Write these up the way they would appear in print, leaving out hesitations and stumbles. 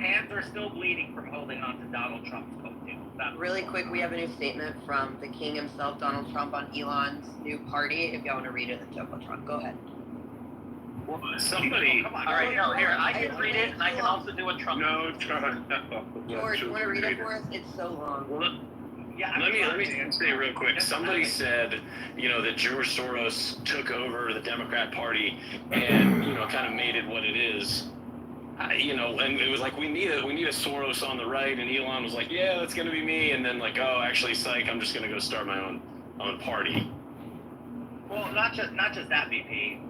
hands are still bleeding from holding on to Donald Trump's coattails. Really quick, we have a new statement from the king himself, Donald Trump, on Elon's new party. If y'all want to read it, the Trump, go ahead. Well, somebody. All right, here, I can read it, and I can also do a Trump. No, John. George, you want to read it for us? It's so long. Well, yeah, let me say real quick. Somebody said, that George Soros took over the Democrat Party and, kind of made it what it is. And it was like, we need a Soros on the right, and Elon was like, yeah, that's going to be me. And then like, oh, actually, psych, I'm just going to go start my own party. Well, not just that, VP.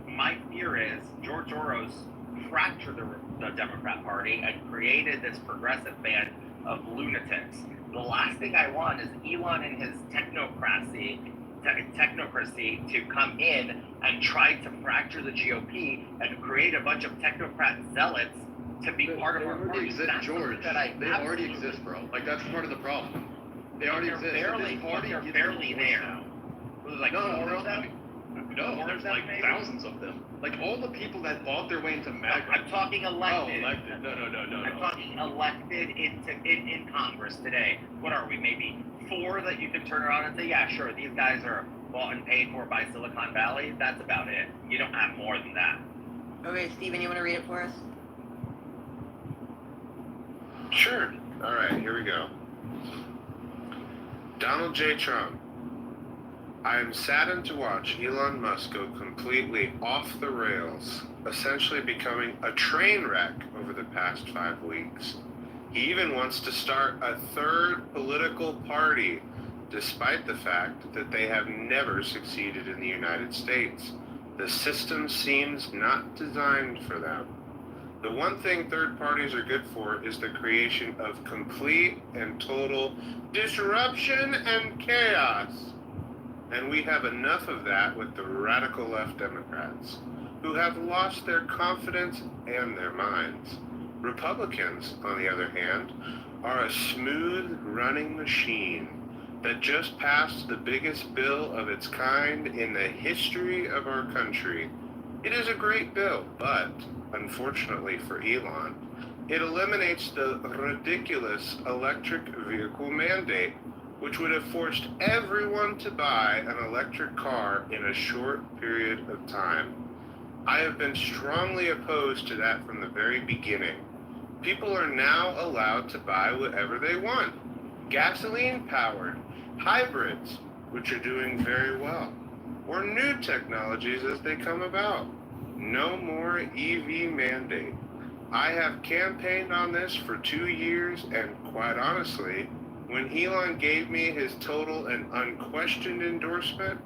My fear is George Soros fractured the Democrat Party and created this progressive band of lunatics. The last thing I want is Elon and his technocracy to come in and try to fracture the GOP and create a bunch of technocrat zealots to be part of our party. George, they already exist, bro. Like, that's part of the problem. They already exist. They're barely there. Was like four of them? No, there's like thousands of them. Like, all the people that bought their way into MAGA. I'm talking elected. Oh, elected. No. I'm talking elected in Congress today. What are we, maybe 4 that you can turn around and say, yeah, sure, these guys are bought and paid for by Silicon Valley? That's about it. You don't have more than that. Okay, Steven, you want to read it for us? Sure. All right, here we go. Donald J. Trump. I am saddened to watch Elon Musk go completely off the rails, essentially becoming a train wreck over the past 5 weeks. He even wants to start a third political party, despite the fact that they have never succeeded in the United States. The system seems not designed for them. The one thing third parties are good for is the creation of complete and total disruption and chaos. And we have enough of that with the radical left Democrats, who have lost their confidence and their minds. Republicans, on the other hand, are a smooth running machine that just passed the biggest bill of its kind in the history of our country. It is a great bill, but, unfortunately for Elon, it eliminates the ridiculous electric vehicle mandate, which would have forced everyone to buy an electric car in a short period of time. I have been strongly opposed to that from the very beginning. People are now allowed to buy whatever they want. Gasoline-powered, hybrids, which are doing very well, or new technologies as they come about. No more EV mandate. I have campaigned on this for 2 years, and quite honestly, when Elon gave me his total and unquestioned endorsement,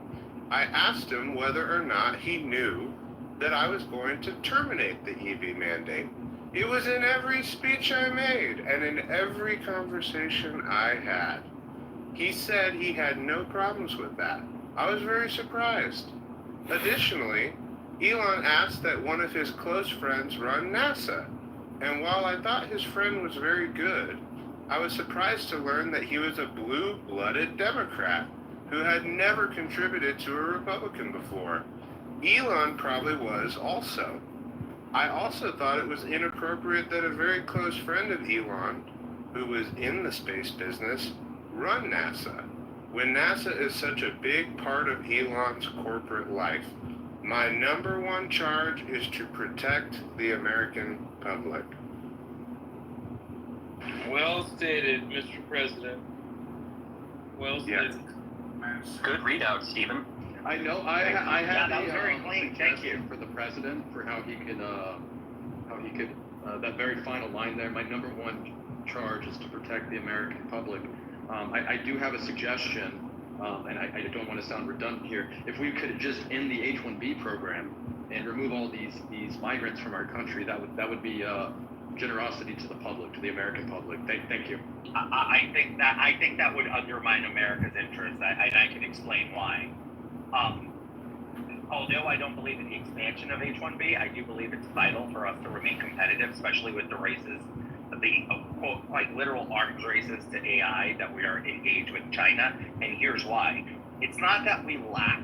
I asked him whether or not he knew that I was going to terminate the EV mandate. It was in every speech I made and in every conversation I had. He said he had no problems with that. I was very surprised. Additionally, Elon asked that one of his close friends run NASA, and while I thought his friend was very good, I was surprised to learn that he was a blue-blooded Democrat who had never contributed to a Republican before. Elon probably was also. I also thought it was inappropriate that a very close friend of Elon, who was in the space business, run NASA, when NASA is such a big part of Elon's corporate life. My number one charge is to protect the American public. Well stated, Mr. President. Well stated. Yes. Good readout, Stephen. I know. I had that was very clean. Thank you for the president for how he could that very final line there. My number one charge is to protect the American public. I do have a suggestion, and I don't want to sound redundant here. If we could just end the H-1B program and remove all these migrants from our country, that would be generosity to the public, to the American public. Thank you. I think that would undermine America's interests. I can explain why. Although I don't believe in the expansion of H-1B, I do believe it's vital for us to remain competitive, especially with the races, the quote, like literal arms races to AI that we are engaged with China. And here's why. It's not that we lack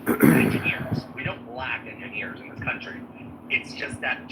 engineers. We don't lack engineers in this country. It's just that